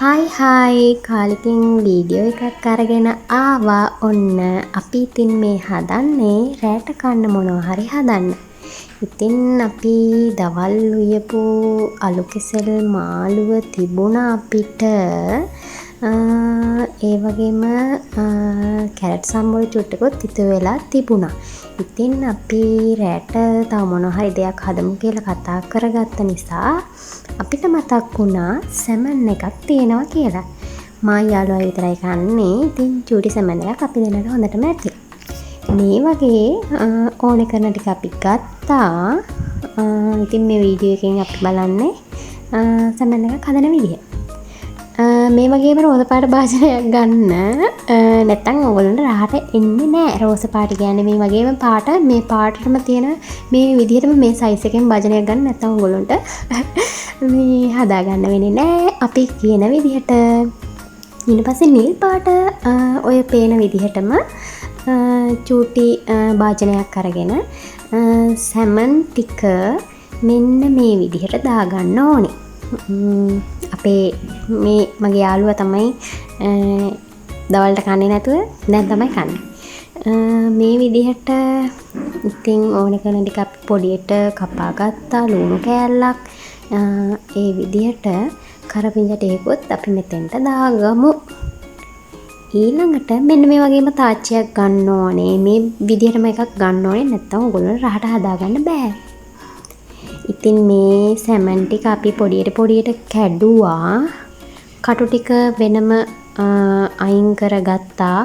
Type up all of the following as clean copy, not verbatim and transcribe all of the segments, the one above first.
Hi කාලෙකින් video එකක් අරගෙන ආවා. ඔන්න අපි ඉතින් මේ හදන්නේ රෑට කන්න මොනවා හරි හදන්න. ඉතින් අපි දවල් උයපු අලු කෙසෙල් මාළුව තිබුණා අපිට. ඒ වගේම කැරට් සම්බොල චුට්ටකුත් ඉතුරු වෙලා තිබුණා. ඉතින් අපි රෑට තව මොනවා හරි දෙයක් හදමු කියලා කතා කරගත්ත නිසා අපිට මතක් වුණා සැමන් එකක් තියෙනවා කියලා. මා යාළුවා විතරයි කන්නේ. ඉතින් චූටි සැමන් එකක් අපි දෙන්නට හොඳටම ඇති. මේ වගේ ඕනේ කරන ටික අපි ගත්තා. ඉතින් මේ වීඩියෝ එකෙන් අපි බලන්නේ සැමන් එකක් හදන විදිය. මේ වගේම රෝස පාට භාජනයක් ගන්න. නැත්තම් ඔයගොල්ලන්ට රහට එන්නේ නැහැ. රෝස පාට කියන්නේ මේ වගේම පාට මේ පාටටම තියෙන මේ විදිහටම මේ සයිස් එකෙන් භාජනයක් ගන්න නැත්තම් ඔයගොල්ලන්ට මේ හදා ගන්න වෙන්නේ නැහැ. අපි කියන විදිහට ඊට පස්සේ නිල් පාට ඔය පේන විදිහටම චූටි භාජනයක් අරගෙන සැමන් ටික මෙන්න මේ විදිහට දාගන්න ඕනේ. අපේ මේ මගේ යාළුවා තමයි දවල්ට කන්නේ නැතුව දැන් තමයි කන්නේ. මේ විදිහට ඉතින් ඕන කරන ටික අපි පොඩියට කපා ගත්තා. ලුණු කෑල්ලක් ඒ විදිහට කරපිංචටේකුත් අපි මෙතෙන්ට දාගමු. ඊළඟට මෙන්න මේ වගේම තාච්චියක් ගන්න ඕනේ. මේ විදිහටම එකක් ගන්න ඕනේ. නැත්නම් ඔයගොල්ලෝ රහට හදාගන්න බෑ. ඉතින් මේ සැමන් ටික අපි පොඩියට කැඩුවා. කටු ටික වෙනම අයින් කරගත්තා.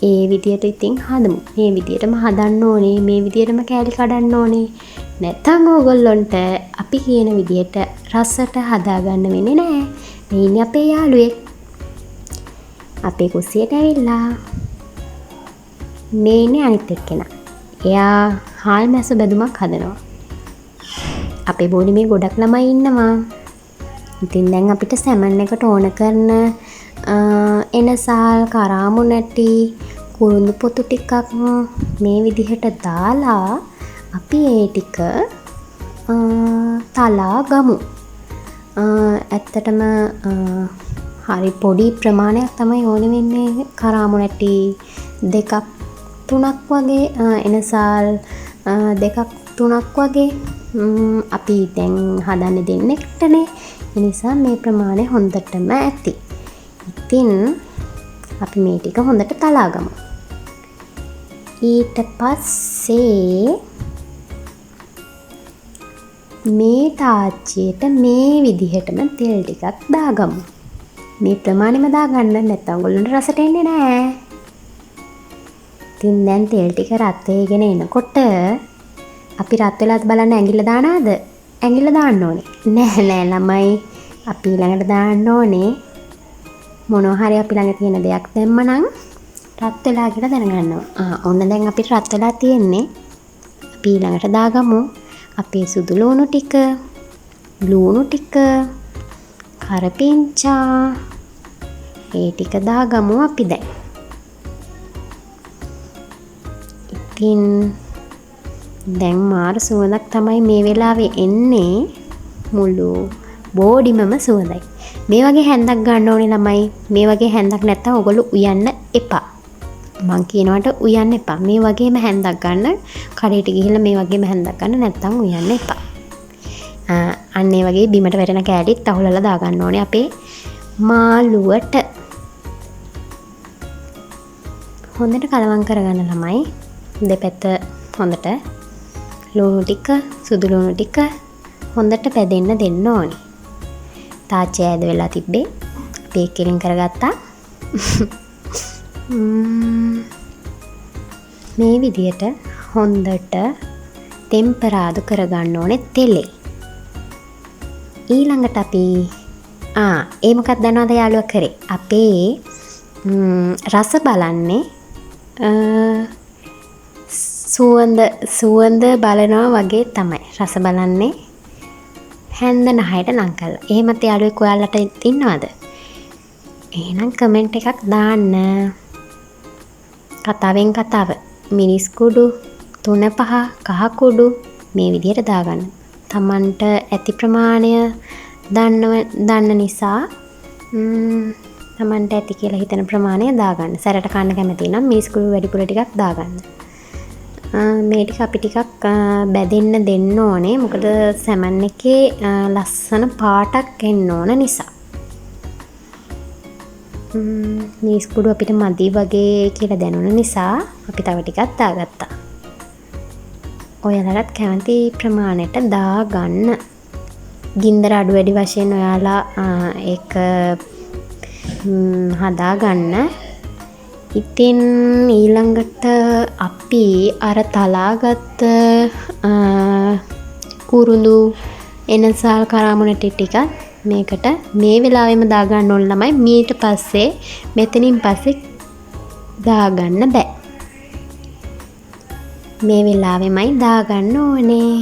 ඒ විදියට ඉතින් හදමු. මේ විදියටම හදන්න ඕනේ. මේ විදියටම කෑලි කඩන්න ඕනේ. නැත්නම් ඕගොල්ලොන්ට අපි කියන විදියට රසට හදාගන්න වෙන්නේ නැහැ. මේ ඉන්නේ අපේ යාළුවෙක්. අපේ කුස්සියට ඇවිල්ලා. මේ ඉන්නේ අනිත් එක්කෙනා. එයා හාල් මැස්ස බැදුමක් හදනවා. අපේ බෝඩි මේ ගොඩක් ළමයි ඉන්නවා. ඉතින් දැන් අපිට සැමන් එකට ඕන කරන එනසාල්, කරාමු නැටි, කුරුඳු පොතු ටිකක් මේ විදිහට දාලා අපි ඒ ටික තලා ගමු. ඇත්තටම හරි පොඩි ප්‍රමාණයක් තමයි ඕන වෙන්නේ. කරාමු නැටි 2 3ක් වගේ, එනසාල් 2 3ක් වගේ. අපි දැන් හදන්නේ දෙන්නෙක්ටනේ. ඒ නිසා මේ ප්‍රමාණය හොඳටම ඇති. ඉතින් අපි මේ ටික හොඳට තලා ගමු. ඊට පස්සේ මේ තාච්චියට මේ විදිහටම තෙල් ටිකක් දාගමු. මේ ප්‍රමාණයම දාගන්න නැත්නම් ඔයගොල්ලන්ට රසට එන්නේ නැහැ. ඉතින් දැන් තෙල් ටික රත් වෙගෙන එනකොට අපි රත් වෙලාද බලන්න ඇඟිල්ල දානවද? ඇඟිල්ල දාන්න ඕනේ. නෑ ළමයි. අපි ළඟට දාන්න ඕනේ. මොනවා හරි අපි ළඟ තියෙන දෙයක් දැම්මනම් රත් වෙලා කියලා දැනගන්නවා. ඔන්න දැන් අපිට රත් වෙලා තියෙන්නේ. අපි ළඟට දාගමු. අපේ සුදු ලුණු ටික, ලුණු ටික, කරපිංචා ඒ ටික දාගමු අපි දැන්. ඉතින් දැන් මාර සුවඳක් තමයි මේ වෙලාවේ එන්නේ. මුළු බෝඩිමම සුවඳයි. මේ වගේ හැන්දක් ගන්න ඕනේ ළමයි. මේ වගේ හැන්දක් නැත්තම් ඔයගොල්ලෝ උයන්න එපා. මං කියනවට උයන්න එපා. මේ වගේම හැන්දක් ගන්න. කඩේට ගිහිල්ලා මේ වගේම හැන්දක් ගන්න නැත්තම් උයන්න එපා. අන්න ඒ වගේ බිමට වැටෙන කෑලිත් අහුලලා දාගන්න ඕනේ අපේ මාළුවට. හොඳට කලවම් කරගන්න ළමයි. දෙපැත්ත හොඳට ලුණු ටික, සුදු ලුණු ටික හොඳට පැදෙන්න දෙන්න ඕනේ. තාච්චි ඇද වෙලා තිබ්බේ. අපි කෙලින් කරගත්තා. මේ විදියට හොඳට ටෙම්පරාදු කරගන්න ඕනේ තෙලේ. ඊළඟට අපි ඒ මොකක්ද දන්නවද යාළුවා කරේ? අපේ රස බලන්නේ සුවඳ බලනවා වගේ තමයි රස බලන්නේ. හැන්ද නහයට ලං කරලා. එහෙමත් යාළුවෙක් ඔයාලට ඉන්නවද? එහෙනම් කමෙන්ට් එකක් දාන්න. කතාවෙන් කතාව. මිරිස් කුඩු 3-5 කහ කුඩු මේ විදිහට දාගන්න. තමන්ට ඇති ප්‍රමාණය දන්න නිසා තමන්ට ඇති කියලා හිතන ප්‍රමාණය දාගන්න. සැරට කන්න කැමති නම් මීස්කුළු වැඩිපුර ටිකක් දාගන්න. මේ ටික අපි ටිකක් බැදෙන්න දෙන්න ඕනේ. මොකද සැමන් එකේ ලස්සන පාටක් එන්න ඕන නිසා. මීස්කුළු අපිට මදි වගේ කියලා දැනුන නිසා අපි තව ටිකක් දාගත්තා. ඔයාලටත් කැමති ප්‍රමාණයට දාගන්න. ගින්දර අඩු වැඩි වශයෙන් ඔයාලා ඒක හදාගන්න. ඉතින් ඊළඟට අපි අර තලාගත්ත කුරුඳු එනසල් කරාමුණ ටික මේකට මේ වෙලාවෙම දාගන්න ඕන ළමයි. මීට පස්සේ මෙතනින් පස්සේ දාගන්න බෑ. මේ වෙලාවෙමයි දාගන්න ඕනේ.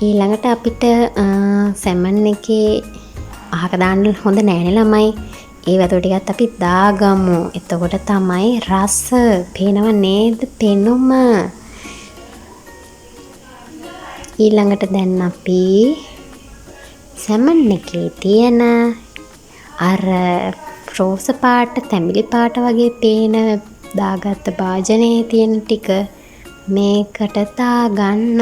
ඊළඟට අපිට සැමන් එකේ අහක දාන්න හොඳ නෑනේ ළමයි. ඒ වතුර ටිකත් අපි දාගමු. එතකොට තමයි රස පේනව නේද? පෙනුම. ඊළඟට දැන් අපි සැමන් එකේ තියෙන අර රෝස පාට, තැඹිලි පාට වගේ පේන දාගත්ත භාජනයේ තියෙන ටික මේකට දාගන්න.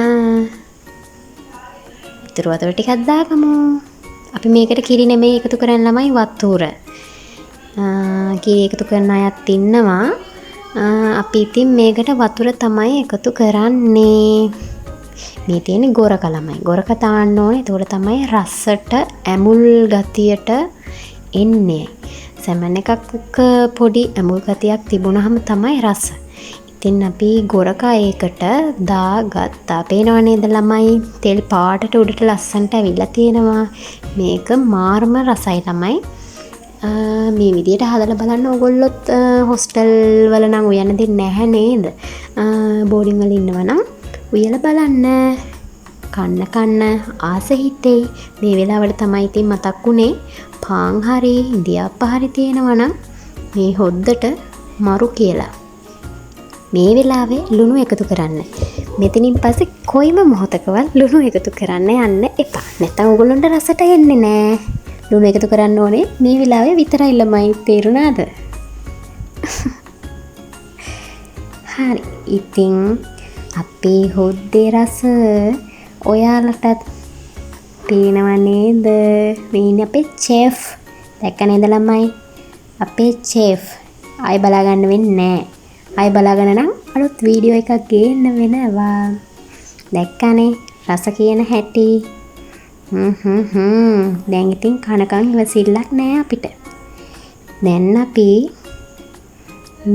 ඉතුරු වතුර ටිකක් දාගමු. අපි මේකට කිරි නෙමෙයි එකතු කරන්න ළමයි, වතුර. කිරි එකතු කරන අයත් ඉන්නවා. අපි ඉතින් මේකට වතුර තමයි එකතු කරන්නේ. මේ තියෙන ගොරක ළමයි. ගොරක තාන්න ඕනේ. ඒතකොට තමයි රසට ඇමුල් ගතියට එන්නේ. සැමන් එකක් පොඩි ඇමුල් ගතියක් තිබුණාම තමයි රස. ඉතින් අපි ගොරක ඒකට දාගත්තා. පේනව නේද ළමයි? තෙල් පාටට උඩට ලස්සනට ඇවිල්ලා තියෙනවා. මේක මාර්ම රසයි ළමයි. මේ විදියට හදලා බලන්න. ඕගොල්ලොත් හොස්ටල් වල නම් උයන්න දෙන්නේ නැහැ නේද? බෝඩින් වල ඉන්නවනම් උයලා බලන්න. කන්න ආස හිතෙයි. මේ වෙලාවට තමයි ඉතින් මතක් වුණේ පාන් හරි ඉන්දියාප්ප හරි තියෙනවනම් මේ හොද්දට මරු කියලා. මේ වෙලාවේ ලුණු එකතු කරන්න. මෙතනින් පස්සේ කොයිම මොහොතකවත් ලුණු එකතු කරන්න යන්න එපා. නැත්නම් ඕගොල්ලන්ට රසට එන්නේ නැහැ. ලුණු එකතු කරන්න ඕනේ මේ වෙලාවේ විතරයි ළමයි. තේරුණාද? හරි. ඉතින් අපේ හොද්දේ රස ඔයාලටත් පේනව නේද? මේ ඉන්නේ අපේ චෙෆ්. දැක්ක නේද ළමයි? අපේ චෙෆ්. ආයි බලා ගන්න වෙන්නේ නැහැ. ආයි බලාගෙන නම් අලුත් වීඩියෝ එකක් ගේන්න වෙනවා. දැක්කනේ රස කියන හැටි. දැන් ඉතින් කනකන් ඉවසිල්ලක් නෑ අපිට. දැන් අපි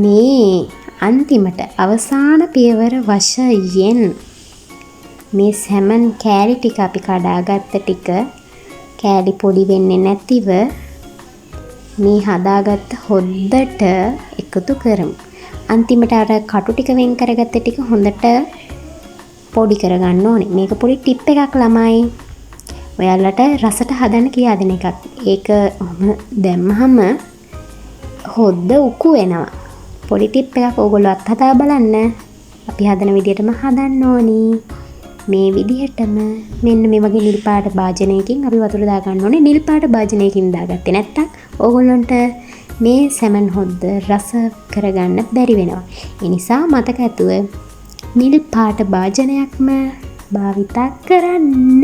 මේ අන්තිමට අවසාන පියවර වශයෙන් මේ සැමන් කෑලි ටික අපි කඩාගත්ත ටික කෑලි පොඩි වෙන්නේ නැතිව මේ හදාගත්ත හොද්දට එකතු කරමු. අන්තිමට අර කටු ටික වෙන් කරගත්ත ටික හොඳට පොඩි කරගන්න ඕනේ. මේක පොඩි ටිප් එකක් ළමයි. ඔයාලට රසට හදන්න කියා දෙන එකක්. ඒක දැම්මහම හොද්ද උකු වෙනවා. පොඩි ටිප් එකක් ඕගොල්ලෝ අත්හදා බලන්න. අපි හදන විදිහටම හදන්න ඕනි. මේ විදිහටම මෙන්න මේ වගේ නිල් පාට භාජනයකින් අපි වතුර දාගන්න ඕනේ. නිල් පාට භාජනයකින් දාගත්තේ නැත්තම් ඕගොල්ලන්ට මේ සැමන් හොද්ද රස කරගන්න බැරි වෙනවා. ඒ නිසා මතක ඇතුව නිල් පාට භාජනයක්ම භාවිත කරන්න.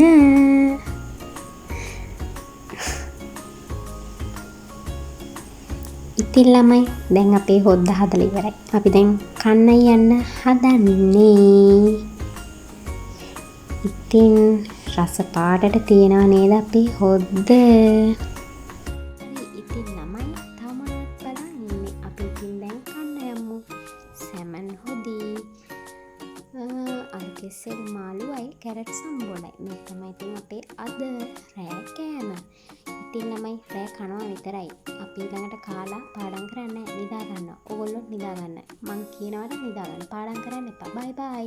ඉතින් ළමයි දැන් අපේ හොද්ද හදලා ඉවරයි. අපි දැන් කන්න යන්න හදන්නේ. ඉතින් රස පාටට තියනවා නේද අපේ හොද්ද? ඉතින් ළමයි තමත් බලන් ඉන්නේ. අපි ඉතින් දැන් කන්න යමු. සැමන් හොදි. අර කෙසෙල් මාළුවයි කැරට් සම්බෝලයි. මේ තමයි ඉතින් අපේ අද රෑ කෑම. ඉතින් ළමයි රෑ කනවා විතරයි. අපි ඊළඟට කාලා පාඩම් කරන්න නිදා ගන්නවා. ඕගොල්ලෝ නිදා ගන්න. මං කියනවට නිදා ගන්න. පාඩම් කරන්න එපා. බයි බයි.